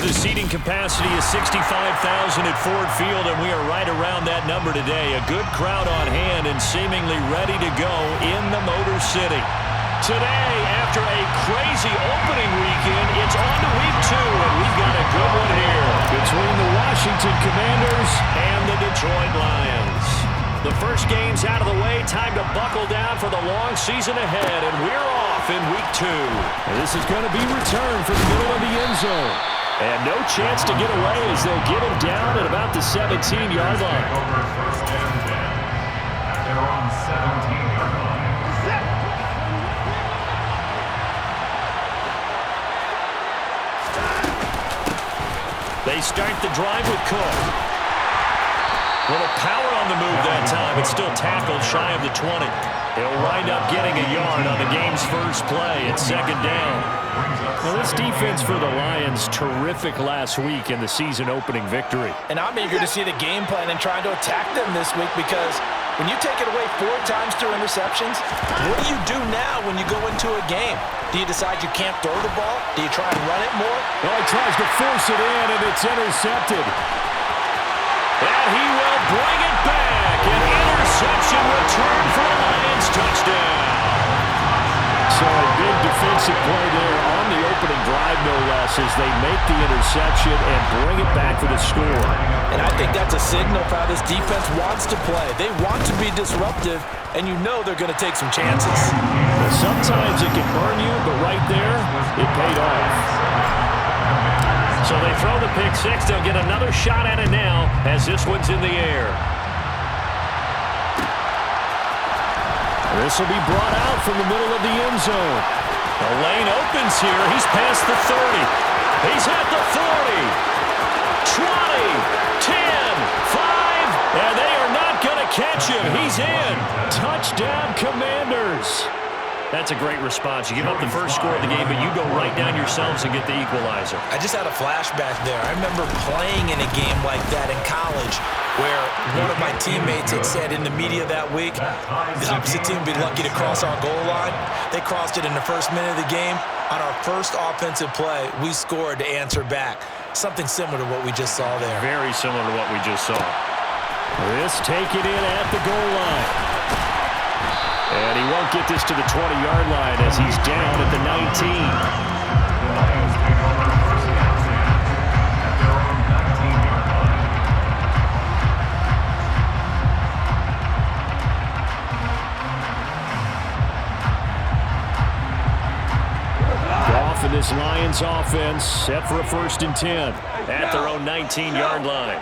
The seating capacity is 65,000 at Ford Field, and we are right around that number today. A good crowd on hand and seemingly ready to go in the Motor City. Today, after a crazy opening weekend, it's on to week 2, and we've got a good one here between the Washington Commanders and the Detroit Lions. The first game's out of the way. Time to buckle down for the long season ahead, and we're off in week 2. And this is going to be returned from the middle of the end zone. And no chance to get away as they'll get him down at about the 17-yard line. They're on 17-yard line. They start the drive with Cook. A little power on the move that time, but still tackled shy of the 20. He'll wind up getting a yard on the game's first play at second down. Well, this defense for the Lions, terrific last week in the season-opening victory. And I'm eager to see the game plan and trying to attack them this week, because when you take it away 4 times through interceptions, what do you do now when you go into a game? Do you decide you can't throw the ball? Do you try and run it more? Well, he tries to force it in, and it's intercepted. And he will bring it back. An interception return for a Lions touchdown. So a big defensive play there on the opening drive, no less, as they make the interception and bring it back for the score. And I think that's a signal for how this defense wants to play. They want to be disruptive, and you know they're going to take some chances. Well, sometimes it can burn you, but right there, it paid off. So they throw the pick six. They'll get another shot at it now as this one's in the air. This will be brought out from the middle of the end zone. The lane opens here. He's past the 30. He's at the 40. 20, 10, 5, and they are not going to catch him. He's in. Touchdown, Commanders. That's a great response. You give up the first score of the game, but you go right down yourselves and get the equalizer. I just had a flashback there. I remember playing in a game like that in college where one of my teammates had said in the media that week, the opposite team would be lucky to cross our goal line. They crossed it in the first minute of the game. On our first offensive play, we scored to answer back. Something similar to what we just saw there. Very similar to what we just saw. This taken in at the goal line. And he won't get this to the 20-yard line as he's down at the 19. Goff and this Lions offense set for a 1st and 10 at their own 19-yard line.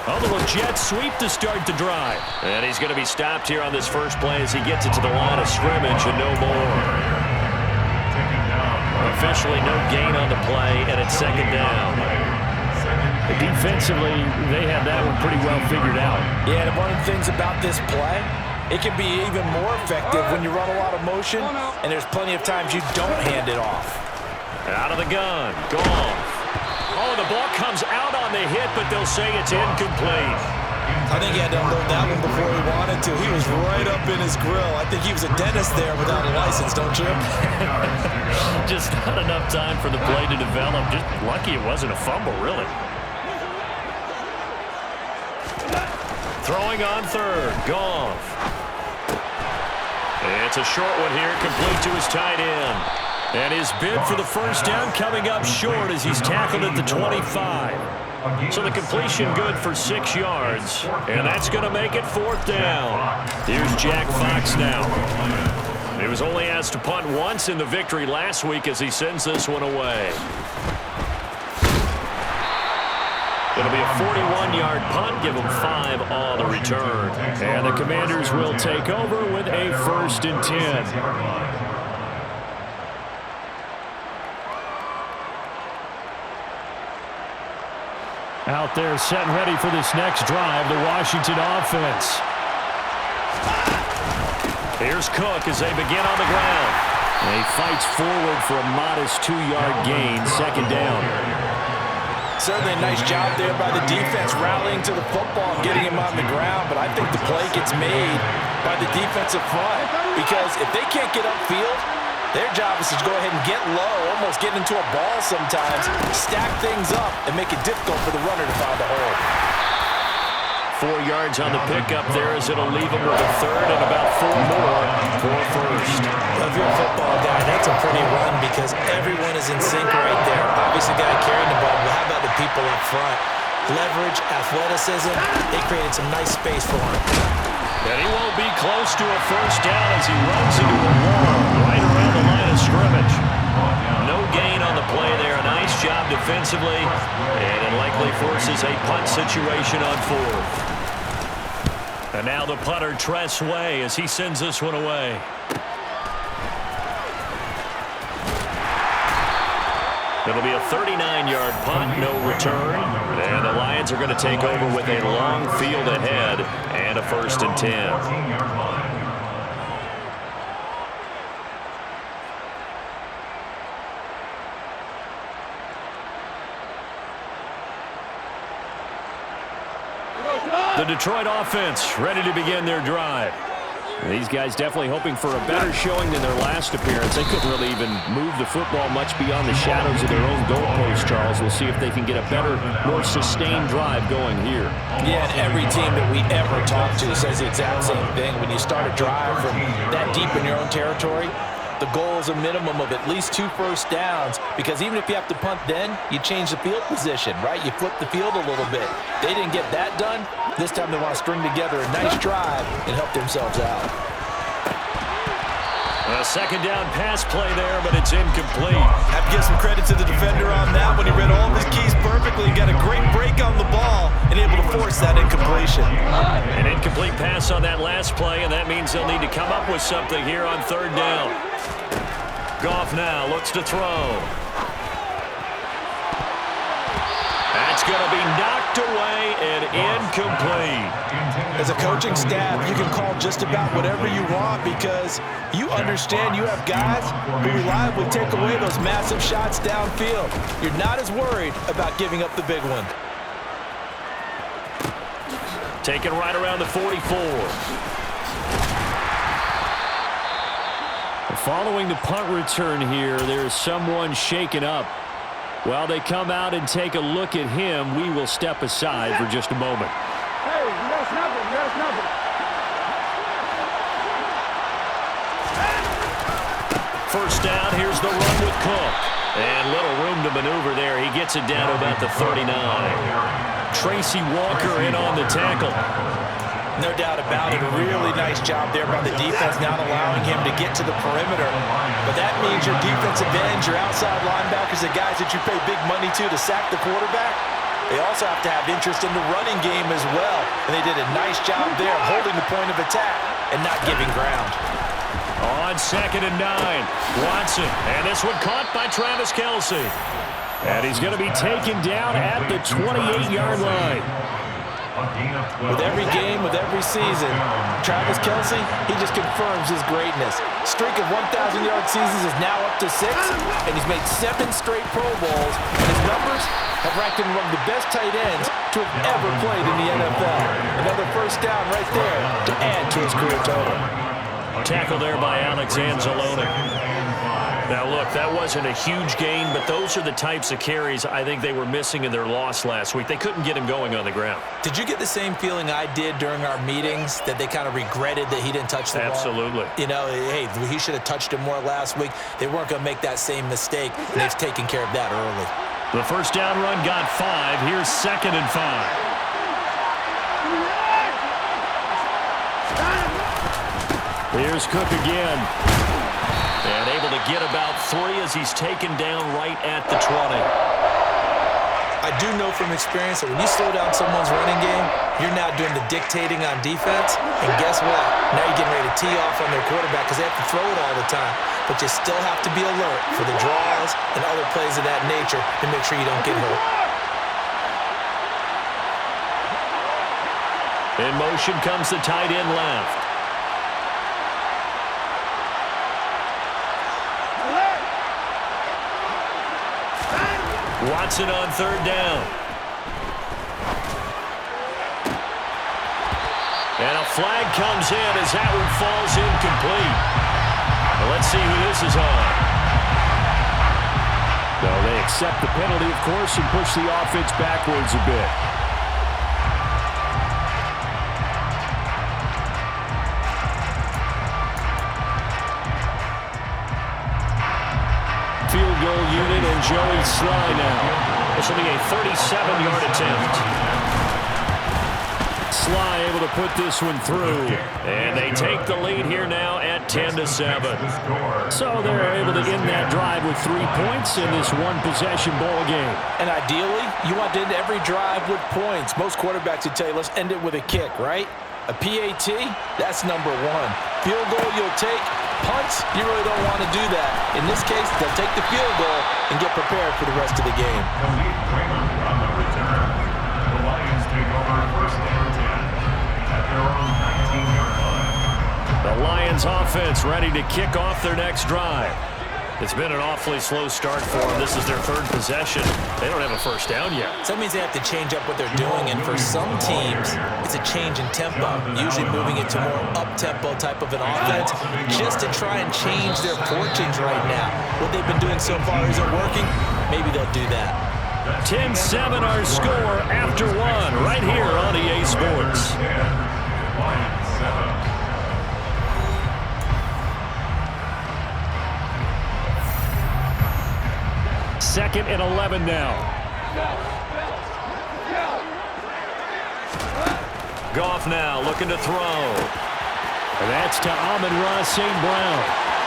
A little jet sweep to start the drive. And he's going to be stopped here on this first play as he gets it to the line of scrimmage and no more. Officially no gain on the play, and it's second down. Defensively, they have that one pretty well figured out. Yeah, and one of the things about this play, it can be even more effective when you run a lot of motion, and there's plenty of times you don't hand it off. Out of the gun, Goff. Oh, the ball comes out on the hit, but they'll say it's incomplete. I think he had to unload that one before he wanted to. He was right up in his grill. I think he was a dentist there without a license, don't you? Just not enough time for the play to develop. Just lucky it wasn't a fumble, really. Throwing on third, Goff. It's a short one here, complete to his tight end. And his bid for the first down coming up short as he's tackled at the 25. So the completion good for 6 yards. And that's going to make it 4th down. Here's Jack Fox now. He was only asked to punt once in the victory last week as he sends this one away. It'll be a 41-yard punt, give him 5 on the return. And the Commanders will take over with a 1st and 10. Out there set and ready for this next drive, the Washington offense. Here's Cook as they begin on the ground. And he fights forward for a modest 2-yard gain, second down. Certainly a nice job there by the defense rallying to the football and getting him on the ground, but I think the play gets made by the defensive front, because if they can't get upfield, Their job is to go ahead and get low, almost get into a ball sometimes, stack things up, and make it difficult for the runner to find a hole. 4 yards on the pickup there as it'll leave him with a third and about 4 more for first. Well, if you're a football guy, that's a pretty run because everyone is in sync right there. Obviously, the guy carrying the ball, but how about the people up front? Leverage, athleticism, they created some nice space for him. And he won't be close to a first down as he runs into a wall right around the line of scrimmage. No gain on the play there. Nice job defensively, and it likely forces a punt situation on fourth. And now the punter, Tress Way, as he sends this one away. It'll be a 39-yard punt, no return. And the Lions are going to take over with a long field ahead and a 1st and 10. The Detroit offense ready to begin their drive. These guys definitely hoping for a better showing than their last appearance. They couldn't really even move the football much beyond the shadows of their own goalpost, Charles. We'll see if they can get a better, more sustained drive going here. Yeah, and every team that we ever talk to says the exact same thing. When you start a drive from that deep in your own territory, the goal is a minimum of at least 2 first downs, because even if you have to punt then, you change the field position, right? You flip the field a little bit. They didn't get that done. This time they want to string together a nice drive and help themselves out. A 2nd down pass play there, but it's incomplete. Have to give some credit to the defender on that when he read all of his keys perfectly and got a great break on the ball and able to force that incompletion. An incomplete pass on that last play, and that means they'll need to come up with something here on 3rd down. Goff now looks to throw. That's going to be knocked away and incomplete. As a coaching staff, you can call just about whatever you want because you understand you have guys who reliably take away those massive shots downfield. You're not as worried about giving up the big one. Taken right around the 44. Following the punt return here, there's someone shaken up. While they come out and take a look at him, we will step aside for just a moment. Hey, you got nothing, you got nothing. First down, here's the run with Cook. And little room to maneuver there. He gets it down to about the 39. Tracy Walker in on the tackle. No doubt about it. A really nice job there by the defense, not allowing him to get to the perimeter. But that means your defensive ends, your outside linebackers, the guys that you pay big money to sack the quarterback, they also have to have interest in the running game as well. And they did a nice job there of holding the point of attack and not giving ground. On 2nd and 9, Watson. And this one caught by Travis Kelce. And he's going to be taken down at the 28-yard line. With every game, with every season, Travis Kelce, he just confirms his greatness. Streak of 1,000-yard seasons is now up to 6, and he's made 7 straight Pro Bowls, and his numbers have ranked him among the best tight ends to have ever played in the NFL. Another first down right there to add to his career total. Tackle there by Alex Anzalone. Now, look, that wasn't a huge gain, but those are the types of carries I think they were missing in their loss last week. They couldn't get him going on the ground. Did you get the same feeling I did during our meetings, that they kind of regretted that he didn't touch the ball? Absolutely. You know, hey, he should have touched him more last week. They weren't going to make that same mistake, and they've taken care of that early. The first down run got 5. Here's 2nd and 5. Here's Cook again. And able to get about 3 as he's taken down right at the 20. I do know from experience that when you slow down someone's running game, you're now doing the dictating on defense. And guess what? Now you're getting ready to tee off on their quarterback because they have to throw it all the time. But you still have to be alert for the draws and other plays of that nature to make sure you don't get hurt. In motion comes the tight end left. Watson on 3rd down. And a flag comes in as that one falls incomplete. Let's see who this is on. Well, they accept the penalty, of course, and push the offense backwards a bit. Field goal unit and Joey Sly now. This will be a 37-yard attempt. Sly able to put this one through. And they take the lead here now at 10-7. So they're able to end that drive with 3 points in this one-possession ball game. And ideally, you want to end every drive with points. Most quarterbacks would tell you, let's end it with a kick, right? A PAT, that's number one. Field goal you'll take. Punts, you really don't want to do that. In this case, they'll take the field goal and get prepared for the rest of the game. On the return, the Lions take over first and 10 at their own 19-yard line. The Lions offense ready to kick off their next drive. It's been an awfully slow start for them. This is their third possession. They don't have a first down yet. So that means they have to change up what they're doing, and for some teams, it's a change in tempo, usually moving it to more up-tempo type of an offense just to try and change their fortunes right now. What they've been doing so far isn't working. Maybe they'll do that. 10-7 our score after one right here on EA Sports. Lions 7. Second and 11 now. Goff now looking to throw. And that's to Amon-Ra St. Brown.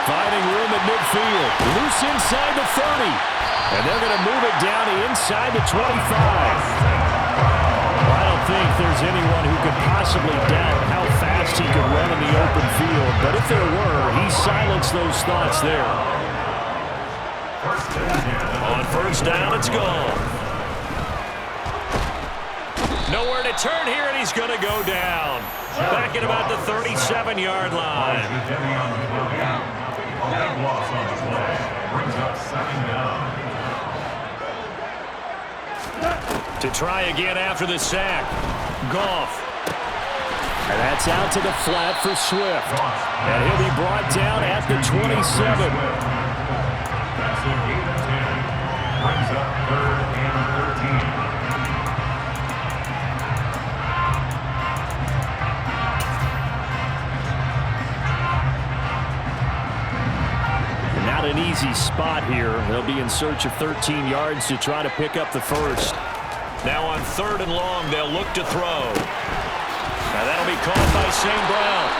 Finding room at midfield. Loose inside the 30. And they're going to move it down to inside the 25. Well, I don't think there's anyone who could possibly doubt how fast he could run in the open field. But if there were, he silenced those thoughts there. On first down, it's gone. Nowhere to turn here, and he's going to go down. Back at about the 37-yard line. That loss on the play brings up 2nd down. To try again after the sack. Goff. And that's out to the flat for Swift. And he'll be brought down at the 27. That's a gain of 10. Brings up 3rd and 13. Not an easy spot here. They'll be in search of 13 yards to try to pick up the first. Now on 3rd and long, they'll look to throw. Now that'll be caught by St. Brown.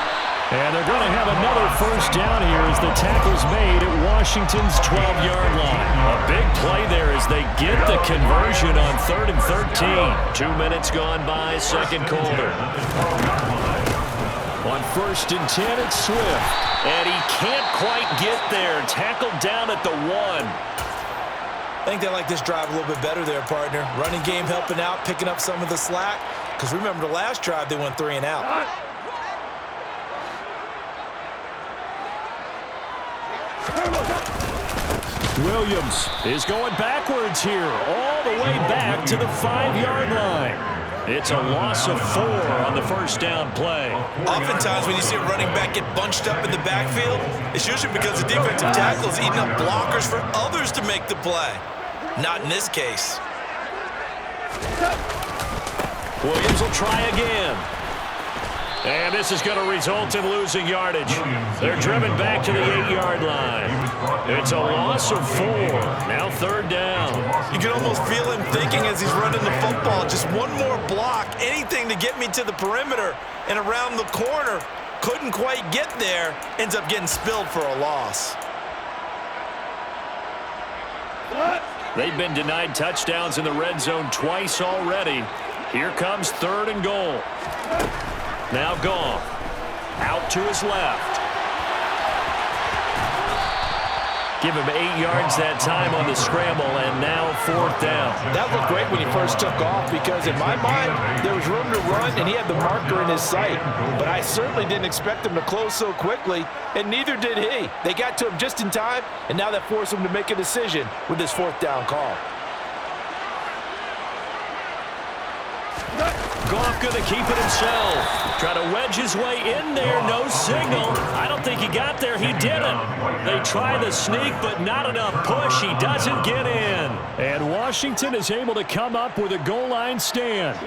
And they're going to have another first down here as the tackle's made at Washington's 12-yard line. A big play there as they get the conversion on 3rd and 13. 2 minutes gone by, second quarter. On 1st and 10, it's Swift. And he can't quite get there. Tackled down at the 1. I think they like this drive a little bit better there, partner. Running game helping out, picking up some of the slack. Because remember the last drive, they went 3 and out. Williams is going backwards here, all the way back to the 5-yard line. It's a loss of 4 on the first down play. Oftentimes when you see a running back get bunched up in the backfield, it's usually because the defensive tackle is eating up blockers for others to make the play. Not in this case. Williams will try again. And this is going to result in losing yardage. They're driven back to the 8-yard line. It's a loss of 4. Now 3rd down. You can almost feel him thinking as he's running the football, just one more block, anything to get me to the perimeter and around the corner. Couldn't quite get there. Ends up getting spilled for a loss. They've been denied touchdowns in the red zone twice already. Here comes 3rd and goal. Now Goff, out to his left. Give him 8 yards that time on the scramble, and now 4th down. That looked great when he first took off because, in my mind, there was room to run, and he had the marker in his sight. But I certainly didn't expect him to close so quickly, and neither did he. They got to him just in time, and now that forced him to make a decision with his 4th down call. Goff going to keep it himself. Try to wedge his way in there. No signal. I don't think he got there. He didn't. They try the sneak, but not enough push. He doesn't get in. And Washington is able to come up with a goal line stand.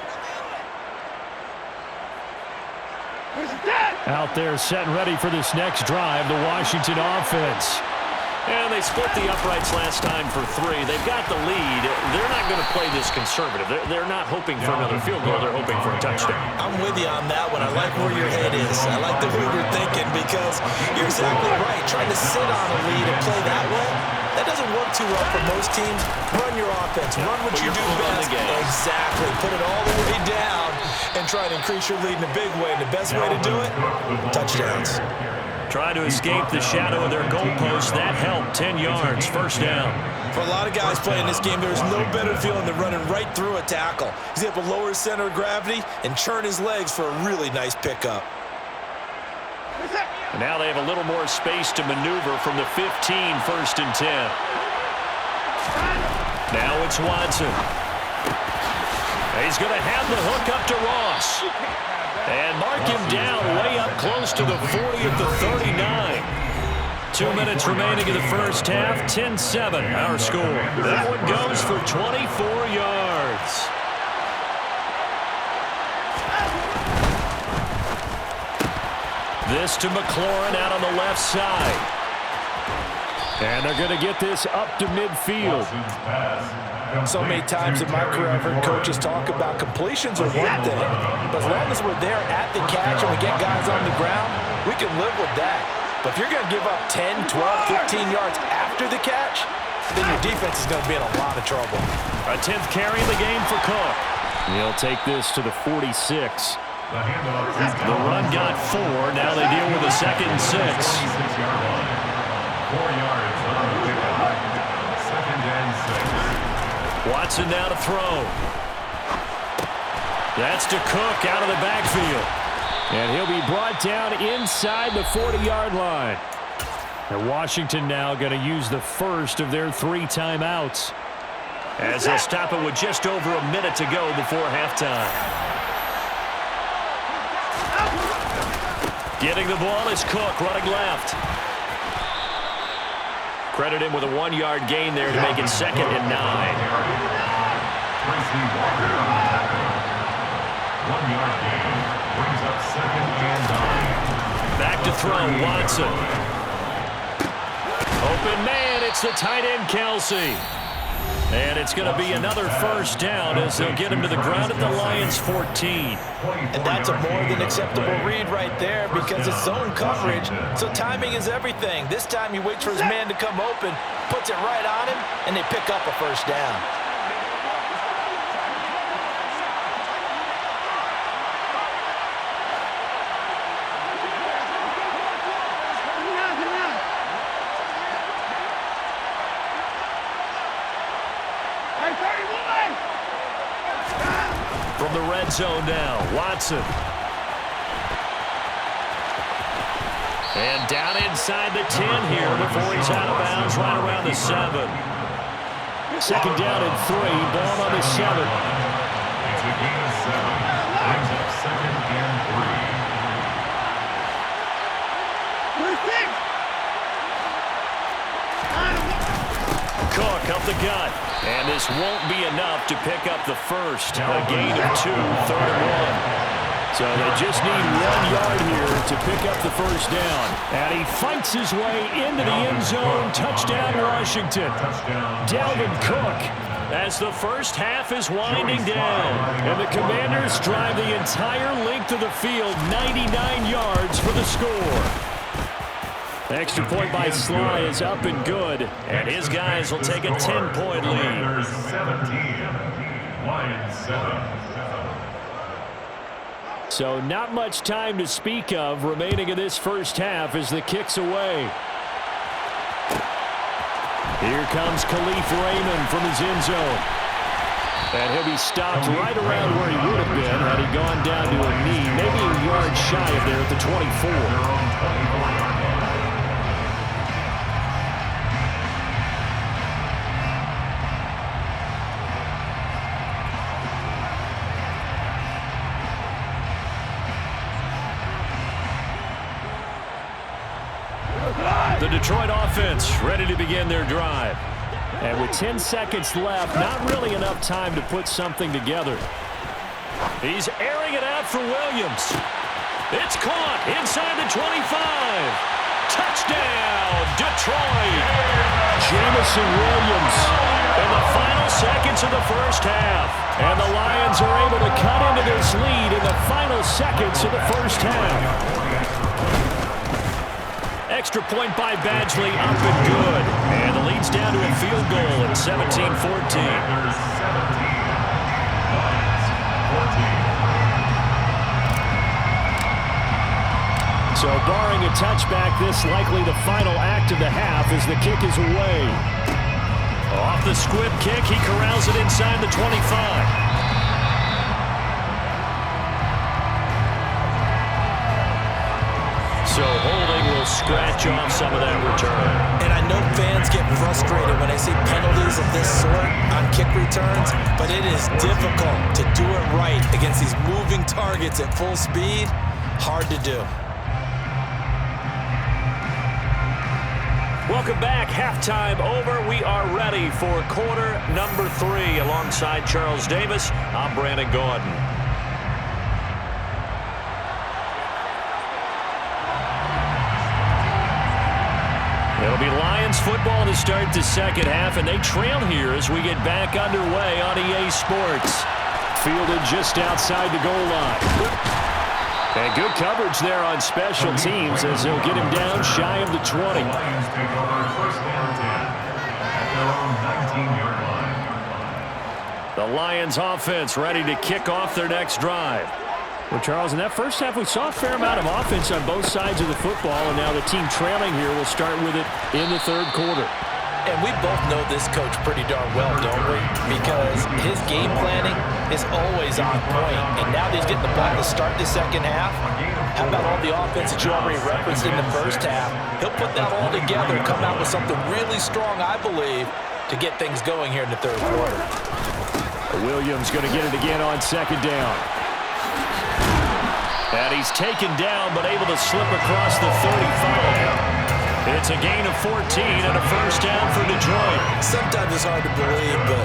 Out there set and ready for this next drive, the Washington offense. And they split the uprights last time for 3. They've got the lead. They're not going to play this conservative. They're not hoping for another field goal. They're hoping for a touchdown. I'm with you on that one. I like where your head is. I like the way you're thinking because you're exactly right. Trying to sit on a lead and play that way, that doesn't work too well for most teams. Run your offense. Run what you do best. Exactly. Put it all the way down and try to increase your lead in a big way. And the best way to do it, touchdowns. Try to escape the shadow of their goalpost. That helped. 10 yards. First down. For a lot of guys playing this game, there's no better feeling than running right through a tackle. He's able to lower his center of gravity and churn his legs for a really nice pickup. And now they have a little more space to maneuver from the 15, 1st and 10. Now it's Watson. He's going to have the hook up to Ross. And mark him down way up close to the 40 at the 39. 2 minutes remaining in the first half. 10-7 our score. That one goes for 24 yards. This to McLaurin out on the left side. And they're going to get this up to midfield. So many times in my career, I've heard coaches talk about completions are one thing, but as long as we're there at the catch and we get guys on the ground, we can live with that. But if you're going to give up 10, 12, 15 yards after the catch, then your defense is going to be in a lot of trouble. A 10th carry in the game for Cook. He'll take this to the 46. The run got 4. Now they deal with a 2nd and 6. 4 yards on the pickup. 2nd and 6. Watson now to throw. That's to Cook out of the backfield. And he'll be brought down inside the 40-yard line. And Washington now going to use the first of their 3 timeouts. As they'll stop it with just over a minute to go before halftime. Getting the ball is Cook running left. Credit him with a 1-yard gain there to make it 2nd and 9. 1-yard gain brings up 2nd and 9. Back to throw, Watson. Open man, it's the tight end, Kelsey. And it's going to be another first down as they'll get him to the ground at the Lions' 14. And that's a more than acceptable read right there because it's zone coverage, so timing is everything. This time he waits for his man to come open, puts it right on him, and they pick up a first down. From the red zone now, Watson. And down inside the 10 here before he's out of bounds right around the 7. 2nd down and 3, ball on the 7. It's a gain of 7. Brings up 2nd and 3. Cook up the gut. And this won't be enough to pick up the first. A gain of 2, 3rd and 1. So they just need 1 yard here to pick up the first down. And he fights his way into the end zone. Touchdown, Washington. Dalvin Cook. As the first half is winding down. And the Commanders drive the entire length of the field, 99 yards for the score. Extra point by Sly is up and good. And his guys will take a 10-point lead. 17, Lions 7. So not much time to speak of remaining in this first half as the kick's away. Here comes Khalif Raymond from his end zone. And he'll be stopped right around where he would have been had he gone down to a knee, maybe a yard shy of there at the 24. Detroit offense ready to begin their drive. And with 10 seconds left, not really enough time to put something together. He's airing it out for Williams. It's caught inside the 25. Touchdown, Detroit. Jamison Williams. In the final seconds of the first half. And the Lions are able to cut into this lead in the final seconds of the first half. Extra point by Badgley, up and good. And the lead's down to a field goal at 17-14. So barring a touchback, this likely the final act of the half as the kick is away. Off the squib kick, he corrals it inside the 25. So holding will scratch off some of that return. And I know fans get frustrated when they see penalties of this sort on kick returns, but it is difficult to do it right against these moving targets at full speed. Hard to do. Welcome back. Halftime over. We are ready for quarter number 3. Alongside Charles Davis, I'm Brandon Gaudin. It'll be Lions football to start the second half, and they trail here as we get back underway on EA Sports. Fielded just outside the goal line. And good coverage there on special teams as they'll get him down shy of the 20. The Lions take over first down 10 at their own 19-yard line. The Lions offense ready to kick off their next drive. Well, Charles, in that first half, we saw a fair amount of offense on both sides of the football, and now the team trailing here will start with it in the third quarter. And we both know this coach pretty darn well, don't we? Because his game planning is always on point. And now that he's getting the ball to start the second half, how about all the offense that you already referenced in the first half? He'll put that all together and come out with something really strong, I believe, to get things going here in the third quarter. Williams going to get it again on second down. And he's taken down, but able to slip across the 35. It's a gain of 14 and a first down for Detroit. Sometimes it's hard to believe, but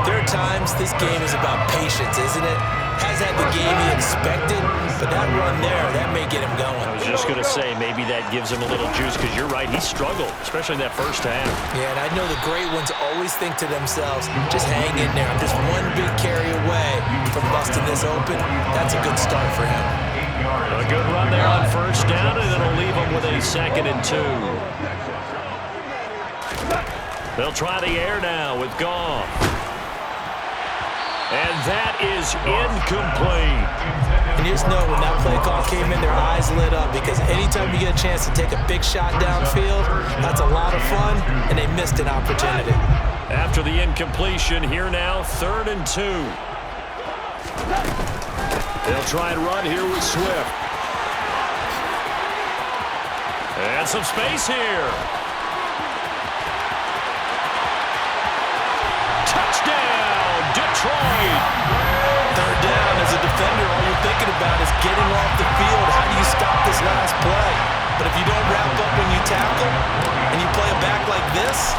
there are times this game is about patience, isn't it? Has had the game he expected, but that run there, that may get him going. I was just going to say, maybe that gives him a little juice, because you're right, he struggled, especially in that first half. Yeah, and I know the great ones always think to themselves, just hang in there. I'm just one big carry away from busting this open. That's a good start for him. A good run there on first down, and it'll leave him with a 2nd and 2. They'll try the air now with Goff. And that is incomplete. And you just know when that play call came in, their eyes lit up, because anytime you get a chance to take a big shot downfield, that's a lot of fun, and they missed an opportunity. After the incompletion, here now, 3rd and 2. They'll try and run here with Swift. And some space here. Touchdown, Detroit. 3rd down. As a defender, all you're thinking about is getting off the field. How do you stop this last play? But if you don't wrap up when you tackle and you play it back like this,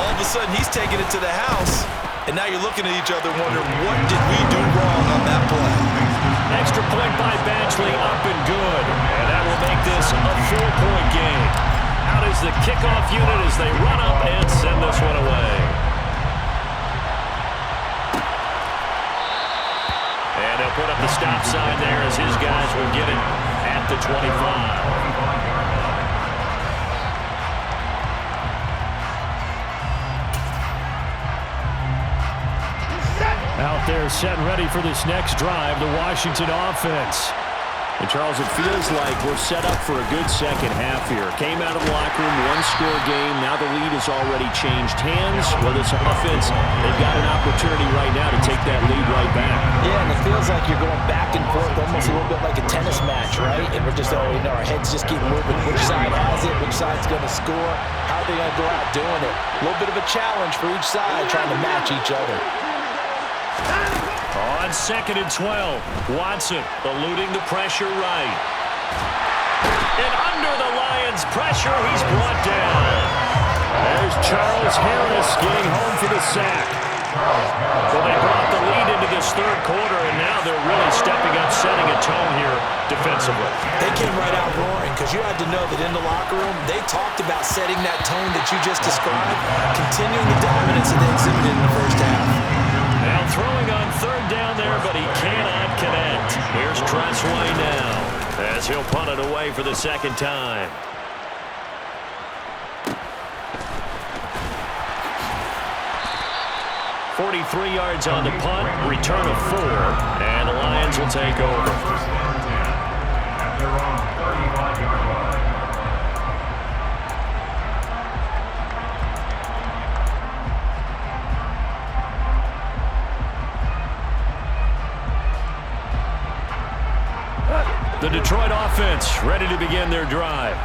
all of a sudden he's taking it to the house. And now you're looking at each other wondering, what did we do wrong on that play? Extra point by Badgley, up and good. And that will make this a 4-point game. Out is the kickoff unit as they run up and send this one away. And they'll put up the stop sign there as his guys will get it at the 25. Out there set and ready for this next drive, the Washington offense. And Charles, it feels like we're set up for a good second half here. Came out of the locker room, one-score game. Now the lead has already changed hands. Well, this offense, they've got an opportunity right now to take that lead right back. Yeah, and it feels like you're going back and forth, almost a little bit like a tennis match, right? And we're just, our heads just keep moving. Which side has it? Which side's going to score? How are they going to go out doing it? A little bit of a challenge for each side, trying to match each other. On 2nd and 12, Watson eluding the pressure right. And under the Lions' pressure, he's brought down. There's Charles Harris getting home for the sack. Well, they brought the lead into this third quarter, and now they're really stepping up, setting a tone here defensively. They came right out roaring because you had to know that in the locker room, they talked about setting that tone that you just described, continuing the dominance that they exhibited in the first half. Now throwing on third down there, but he cannot connect. Here's Tressway now as he'll punt it away for the second time. 43 yards on the punt, return of 4, and the Lions will take over. First down and 10 at their own 35-yard line. The Detroit offense ready to begin their drive.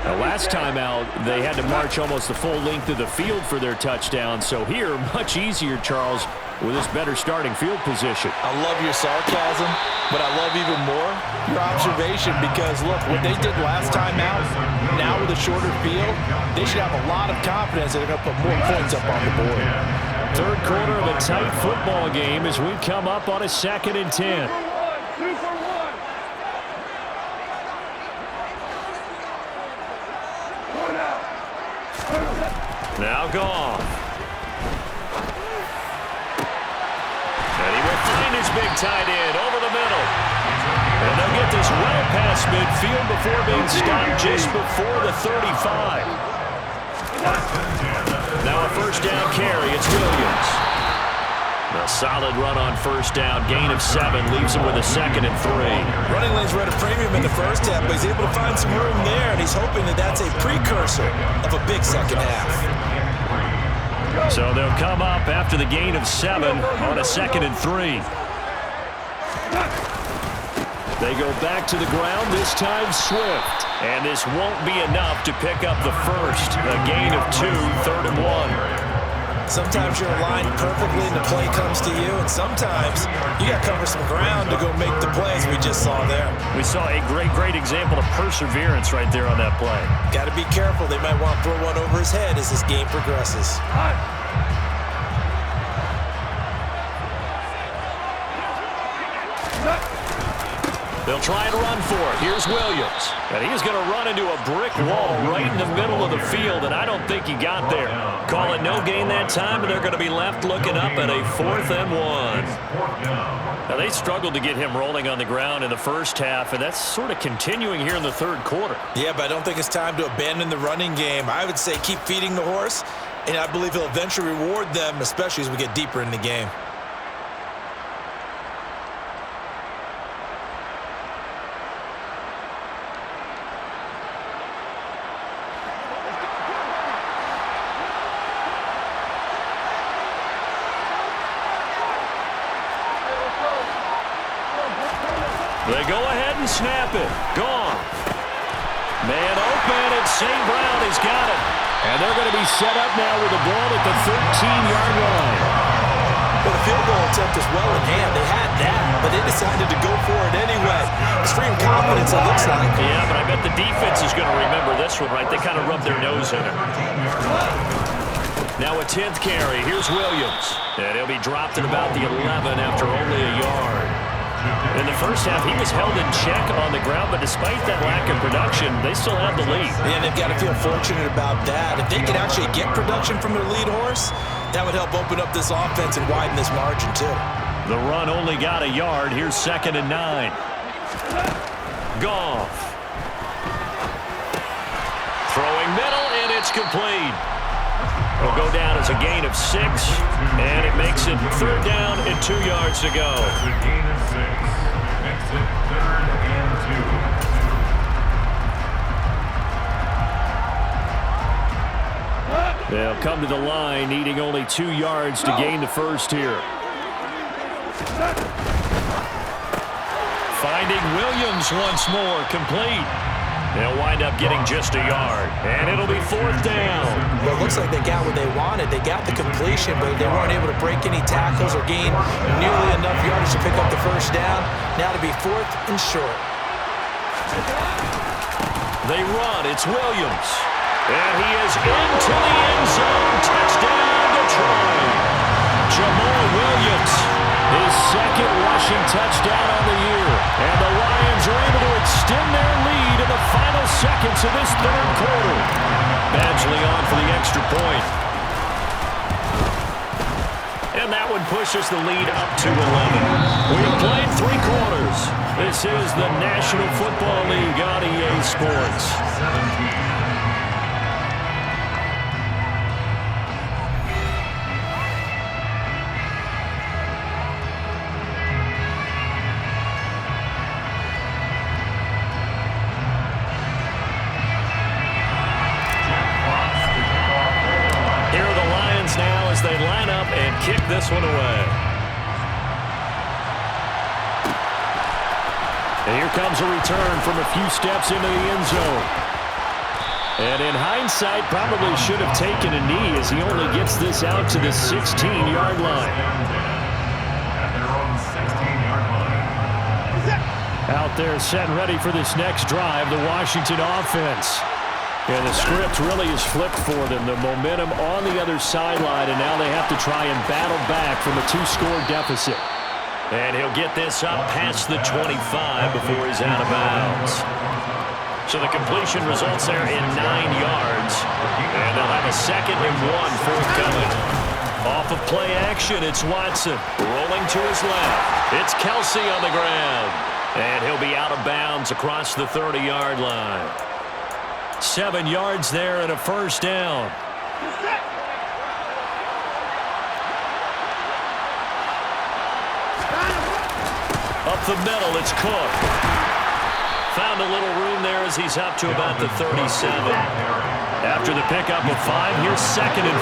Now, last time out, they had to march almost the full length of the field for their touchdown. So here, much easier, Charles, with this better starting field position. I love your sarcasm, but I love even more your observation because, look, what they did last time out, now with a shorter field, they should have a lot of confidence that they're going to put more points up on the board. Third quarter of a tight football game as we come up on a 2nd and 10. Now Goff. And he will find his big tight end over the middle. And they'll get this well past midfield before being stopped just before the 35. Now a first down carry. It's Williams. A solid run on first down. Gain of 7 leaves him with a 2nd and 3. Running lanes were at a premium in the first half, but he's able to find some room there, and he's hoping that that's a precursor of a big second half. So they'll come up after the gain of 7 on a 2nd and 3. They go back to the ground, this time Swift. And this won't be enough to pick up the first. A gain of 2, 3rd and 1. Sometimes you're aligned perfectly and the play comes to you, and sometimes you got to cover some ground to go make the plays we just saw there. We saw a great example of perseverance right there on that play. Got to be careful. They might want to throw one over his head as this game progresses. They'll try to run for it. Here's Williams. And he's going to run into a brick wall right in the middle of the field, and I don't think he got there. Call it no gain that time, and they're going to be left looking up at a 4th and 1. Now, they struggled to get him rolling on the ground in the first half, and that's sort of continuing here in the third quarter. Yeah, but I don't think it's time to abandon the running game. I would say keep feeding the horse, and I believe he'll eventually reward them, especially as we get deeper in the game. They go ahead and snap it. Gone. Man open, and St. Brown has got it. And they're going to be set up now with the ball at the 13-yard line. Well, the field goal attempt is well in hand. They had that, but they decided to go for it anyway. Extreme confidence, it looks like. Yeah, but I bet the defense is going to remember this one, right? They kind of rubbed their nose in it. Now a 10th carry. Here's Williams. And he'll be dropped at about the 11 after only a yard. In the first half, he was held in check on the ground, but despite that lack of production, they still have the lead. Yeah, they've got to feel fortunate about that. If they can actually get production from their lead horse, that would help open up this offense and widen this margin, too. The run only got a yard. Here's 2nd and 9. Goff. Throwing middle, and it's complete. It'll go down as a gain of 6, and it makes it 3rd down and 2 yards to go. That's a gain of 6. Makes it 3rd and 2. They'll come to the line, needing only 2 yards to gain the first here. Finding Williams once more, complete. They'll wind up getting just a yard, and it'll be 4th down. Well, it looks like they got what they wanted. They got the completion, but they weren't able to break any tackles or gain nearly enough yardage to pick up the first down. Now to be 4th and short. They run. It's Williams. And he is into the end zone. Touchdown, Detroit. Jamal Williams, his second rushing touchdown on the year. And the Lions are able to extend their lead in the final seconds of this third quarter. Badgley on for the extra point. And that one pushes the lead up to 11. We've played 3 quarters. This is the National Football League on EA Sports. 17. They line up and kick this one away. And here comes a return from a few steps into the end zone. And in hindsight, probably should have taken a knee as he only gets this out to the 16-yard line. Out there set and ready for this next drive, the Washington offense. And the script really is flipped for them. The momentum on the other sideline, and now they have to try and battle back from a 2-score deficit. And he'll get this up past the 25 before he's out of bounds. So the completion results there in 9 yards. And they'll have a 2nd and 1 forthcoming. Off of play action, it's Watson. Rolling to his left. It's Kelsey on the ground. And he'll be out of bounds across the 30-yard line. 7 yards there and a first down. Up the middle, it's Cook. Found a little room there as he's up to about the 37. After the pickup of 5, here's 2nd and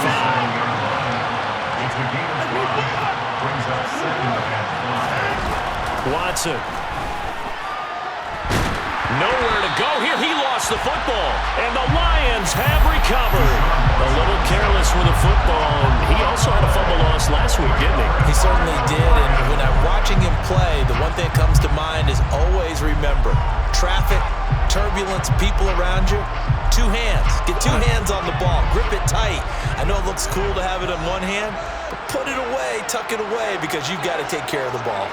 5. Watson. Nowhere to go here. He lost the football. And the Lions have recovered. A little careless with the football. And he also had a fumble loss last week, didn't he? He certainly did. And when I'm watching him play, the one thing that comes to mind is always remember, traffic, turbulence, people around you, 2 hands. Get 2 hands on the ball. Grip it tight. I know it looks cool to have it in one hand, but put it away, tuck it away, because you've got to take care of the ball.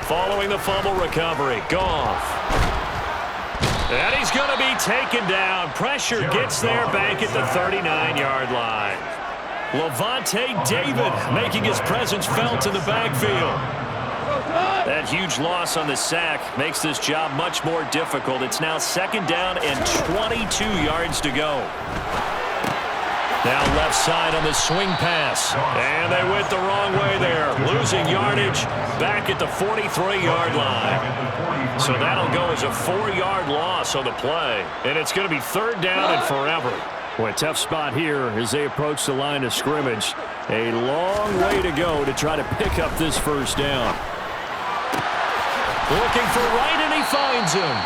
Following the fumble recovery, Goff. And he's going to be taken down. Pressure gets there back at the 39-yard line. Levante David making his presence felt in the backfield. That huge loss on the sack makes this job much more difficult. It's now 2nd down and 22 yards to go. Now left side on the swing pass. And they went the wrong way there. Losing yardage back at the 43-yard line. So that'll go as a 4-yard loss on the play. And it's going to be 3rd down and forever. Boy, tough spot here as they approach the line of scrimmage. A long way to go to try to pick up this first down. Looking for Wright, and he finds him.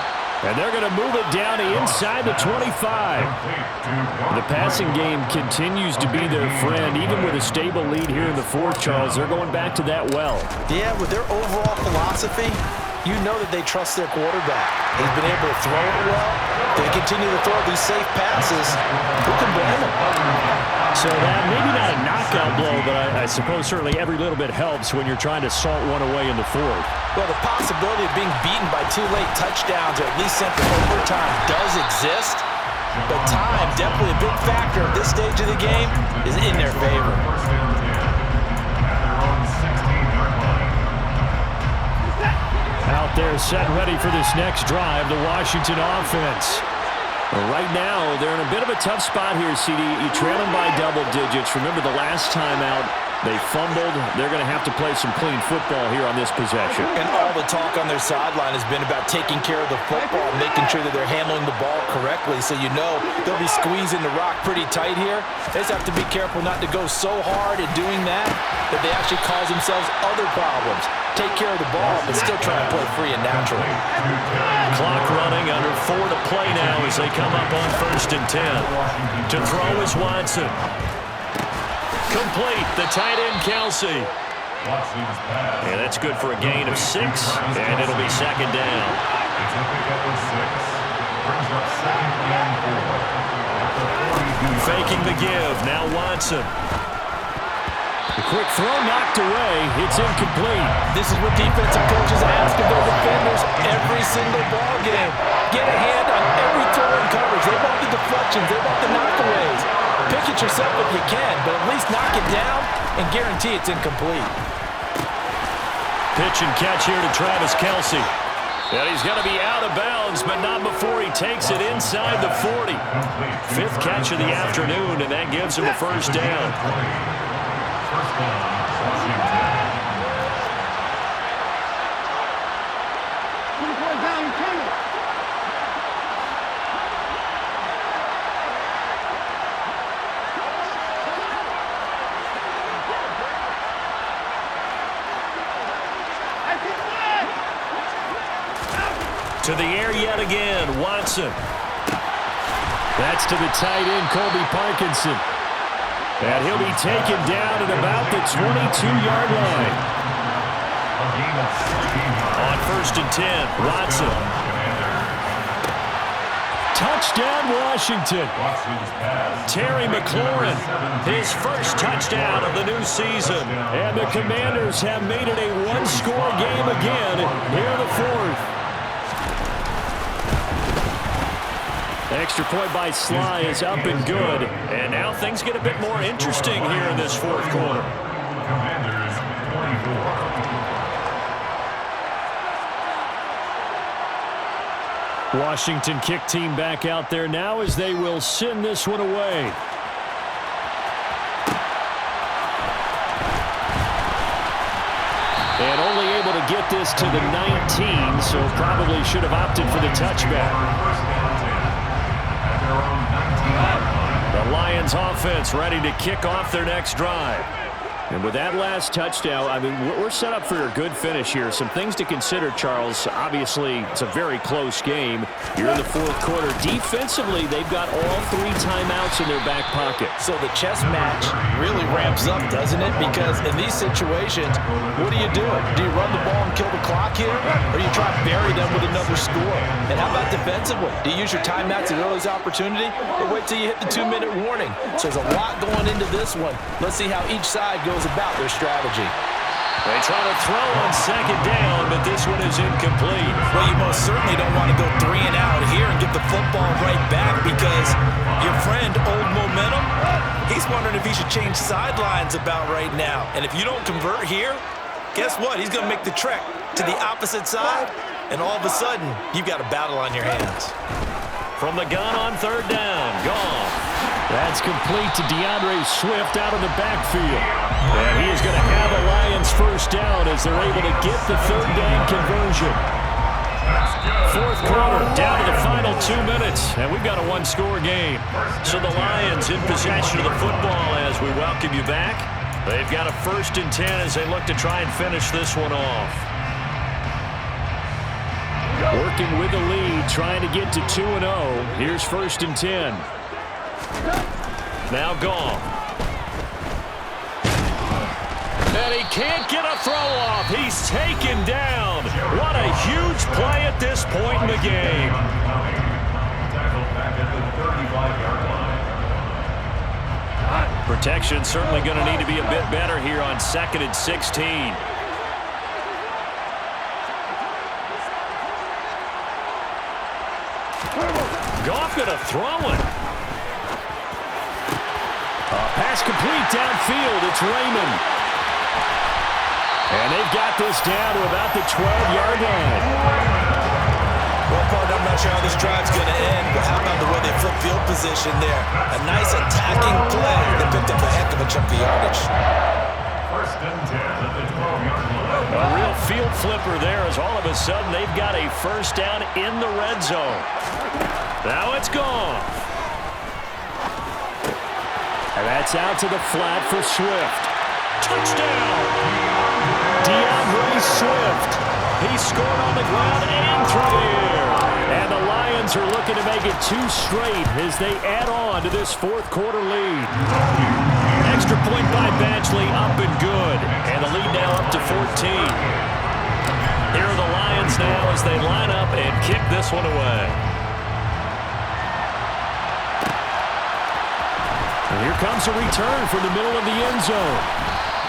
And they're going to move it down to inside the 25. The passing game continues to be their friend. Even with a stable lead here in the 4th, Charles, they're going back to that well. Yeah, with their overall philosophy, you know that they trust their quarterback. He's been able to throw it well. They continue to throw these safe passes. Who can blame them? So that maybe not a knockout blow, but I suppose certainly every little bit helps when you're trying to salt one away in the 4th. Well, the possibility of being beaten by 2 late touchdowns or at least sent to overtime does exist, but time, definitely a big factor at this stage of the game, is in their favor. Out there set ready for this next drive, the Washington offense. Right now, they're in a bit of a tough spot here, CD. You trail them by double digits. Remember the last time out, they fumbled. They're going to have to play some clean football here on this possession. And all the talk on their sideline has been about taking care of the football, making sure that they're handling the ball correctly. So you know they'll be squeezing the rock pretty tight here. They just have to be careful not to go so hard in doing that they actually cause themselves other problems. Take care of the ball, but still try and play free and natural. Clock running, under 4 to play now as they come up on 1st and 10. To throw is Watson. Complete, the tight end Kelsey. And that's good for a gain of 6, and it'll be second down. It's a pick up of 6. Brings up 2nd and 4. Faking the give, now Watson. The quick throw knocked away. It's incomplete. This is what defensive coaches ask of their defenders every single ball game. Get a hand on every throw in coverage. They want the deflections. They want the knockaways. Pick it yourself if you can, but at least knock it down and guarantee it's incomplete. Pitch and catch here to Travis Kelce. And he's going to be out of bounds, but not before he takes it inside the 40. 5th catch of the afternoon, and that gives him a first down. First down, Washington. To the air yet again, Watson. That's to the tight end, Colby Parkinson. And he'll be taken down at about the 22-yard line. On 1st and 10, Watson. Touchdown, Washington. Terry McLaurin, his first touchdown of the new season. And the Commanders have made it a one-score game again here in the 4th. Extra point by Sly is up and good. And now things get a bit more interesting here in this 4th quarter. Commanders 24. Washington kick team back out there now as they will send this one away. And only able to get this to the 19, so probably should have opted for the touchback. The Lions offense ready to kick off their next drive. And with that last touchdown, I mean, we're set up for a good finish here. Some things to consider, Charles. Obviously, it's a very close game. You're in the 4th quarter. Defensively, they've got all 3 timeouts in their back pocket. So the chess match really ramps up, doesn't it? Because in these situations, what do you do? Do you run the ball and kill the clock here? Or do you try to bury them with another score? And how about defensively? Do you use your timeouts at earliest opportunity? Or wait till you hit the 2-minute warning? So there's a lot going into this one. Let's see how each side goes about their strategy. They try to throw on 2nd down, but this one is incomplete. Well, you most certainly don't want to go 3 and out here and get the football right back because your friend, Old Momentum, he's wondering if he should change sidelines about right now. And if you don't convert here, guess what? He's going to make the trek to the opposite side, and all of a sudden, you've got a battle on your hands. From the gun on 3rd down, gone. That's complete to DeAndre Swift out of the backfield. And he is going to have a Lions first down as they're able to get the 3rd down conversion. 4th quarter, down to the final 2 minutes, and we've got a one-score game. So the Lions in possession of the football as we welcome you back. They've got a 1st and 10 as they look to try and finish this one off. Working with the lead, trying to get to 2-0. Here's 1st and 10. Now gone. And he can't get a throw off. He's taken down. What a huge play at this point in the game. Protection certainly going to need to be a bit better here on 2nd and 16. Goff going to throw it. Pass complete downfield. It's Raymond. And they've got this down to about the 12-yard line. Well, partner, I'm not sure how this drive's going to end, but how about the way they flip field position there? A nice attacking play that picked up a heck of a chunk of yardage. 1st and 10 at the 12-yard line. A real field flipper there as all of a sudden they've got a first down in the red zone. Now it's gone. And that's out to the flat for Swift. Touchdown! DeAndre Swift. He scored on the ground and through the air. And the Lions are looking to make it 2 straight as they add on to this fourth quarter lead. Extra point by Badgley, up and good. And the lead now up to 14. Here are the Lions now as they line up and kick this one away. And here comes a return from the middle of the end zone.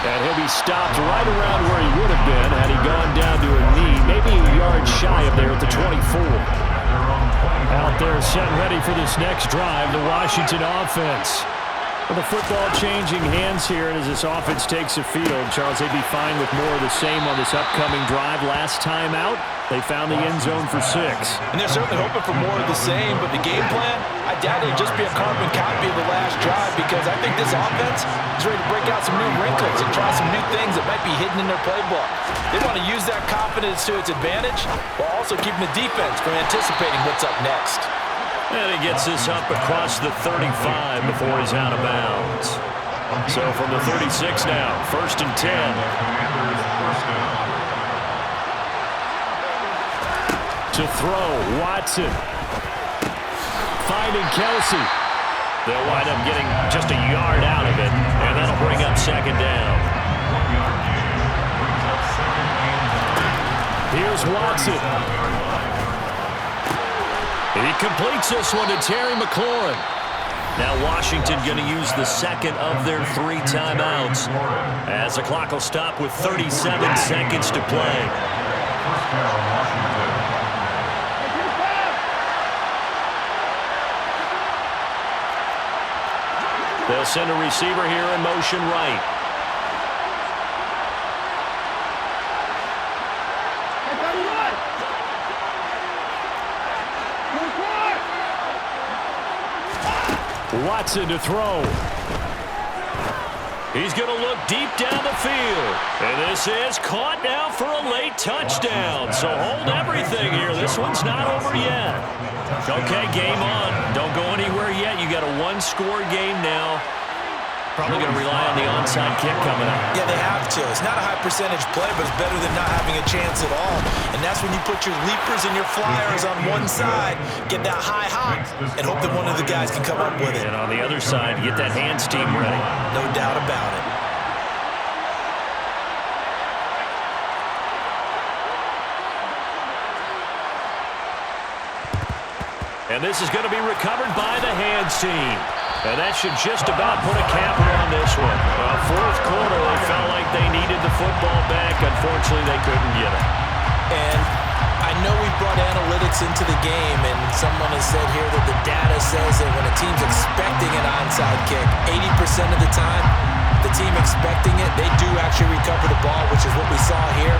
And he'll be stopped right around where he would have been had he gone down to a knee, maybe a yard shy of there at the 24. Out there set ready for this next drive, the Washington offense. Well, the football changing hands here as this offense takes the field. Charles, they'd be fine with more of the same on this upcoming drive. Last time out, they found the end zone for 6. And they're certainly hoping for more of the same, but the game plan, I doubt it'd just be a carbon copy of the last drive because I think this offense is ready to break out some new wrinkles and try some new things that might be hidden in their playbook. They want to use that confidence to its advantage while also keeping the defense from anticipating what's up next. And he gets this up across the 35 before he's out of bounds. So from the 36 now, 1st and 10. To throw, Watson. Finding Kelsey. They'll wind up getting just a yard out of it, and that'll bring up 2nd down. Here's Watson. He completes this one to Terry McLaurin. Now Washington going to use the second of their 3 timeouts as the clock will stop with 37 seconds to play. They'll send a receiver here in motion right. Watson to throw. He's going to look deep down the field. And this is caught now for a late touchdown. So hold everything here. This one's not over yet. Okay, game on. Don't go anywhere yet. You got a 1-score game now. Probably going to rely on the onside kick coming up. Yeah, they have to. It's not a high percentage play, but it's better than not having a chance at all. And that's when you put your leapers and your flyers on one side, get that high hop, and hope that one of the guys can come up with it. And on the other side, get that hands team ready. No doubt about it. And this is going to be recovered by the hands team. And that should just about put a capper on this one. Fourth quarter, they felt like they needed the football back. Unfortunately, they couldn't get it. And I know we brought analytics into the game, and someone has said here that the data says that when a team's expecting an onside kick, 80% of the time, the team expecting it, they do actually recover the ball, which is what we saw here.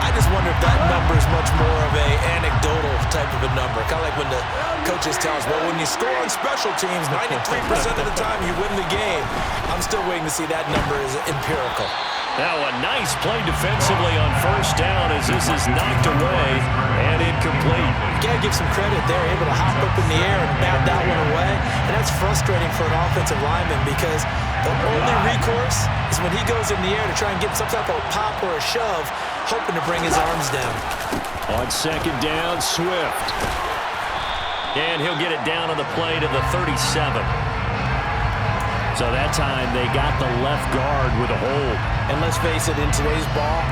I just wonder if that number is much more of a anecdotal type of a number. Kind of like when the coaches tell us, well, when you score on special teams, 93% of the time you win the game. I'm still waiting to see that number is empirical. Now a nice play defensively on 1st down as this is knocked away and incomplete. You got to give some credit. They're able to hop up in the air and bat that one away. And that's frustrating for an offensive lineman because the only recourse is when he goes in the air to try and get some type of a pop or a shove, hoping to bring his arms down. On 2nd down, Swift. And he'll get it down on the play to the 37. So that time they got the left guard with a hold. And let's face it, in today's ball,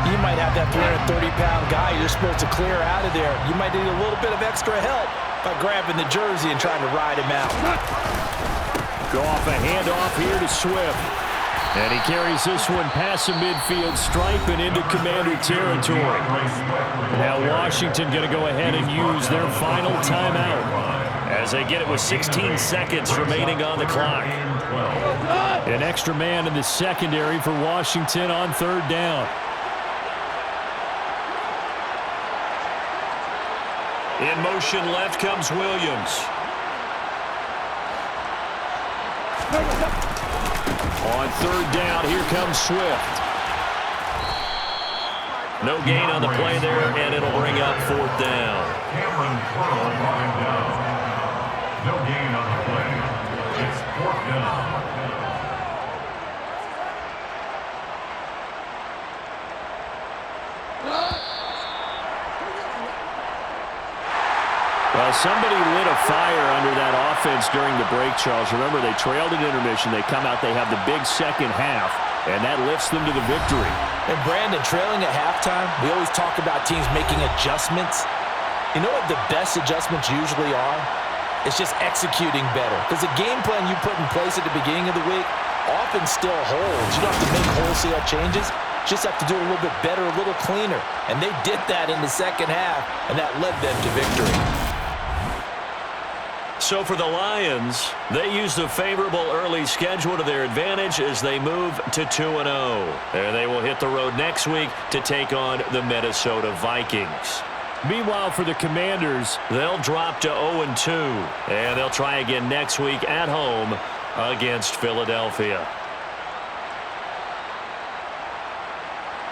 you might have that 330-pound guy you're supposed to clear out of there. You might need a little bit of extra help by grabbing the jersey and trying to ride him out. Go off a handoff here to Swift. And he carries this one past the midfield stripe and into Commander territory. Now Washington going to go ahead and use their final timeout as they get it with 16 seconds remaining on the clock. An extra man in the secondary for Washington on 3rd down. In motion left comes Williams. On 3rd down, here comes Swift. No gain on the play there, and it'll bring up 4th down. Cameron Curl brought down. No gain on the play. It's 4th down. Well, somebody lit a fire under that offense during the break, Charles. Remember, they trailed at intermission. They come out, they have the big second half, and that lifts them to the victory. And Brandon, trailing at halftime, we always talk about teams making adjustments. You know what the best adjustments usually are? It's just executing better. Because the game plan you put in place at the beginning of the week often still holds. You don't have to make wholesale changes. Just have to do it a little bit better, a little cleaner. And they did that in the second half, and that led them to victory. So for the Lions, they use the favorable early schedule to their advantage as they move to 2-0. And they will hit the road next week to take on the Vikings. Meanwhile, for the Commanders, they'll drop to 0-2, and they'll try again next week at home against Philadelphia.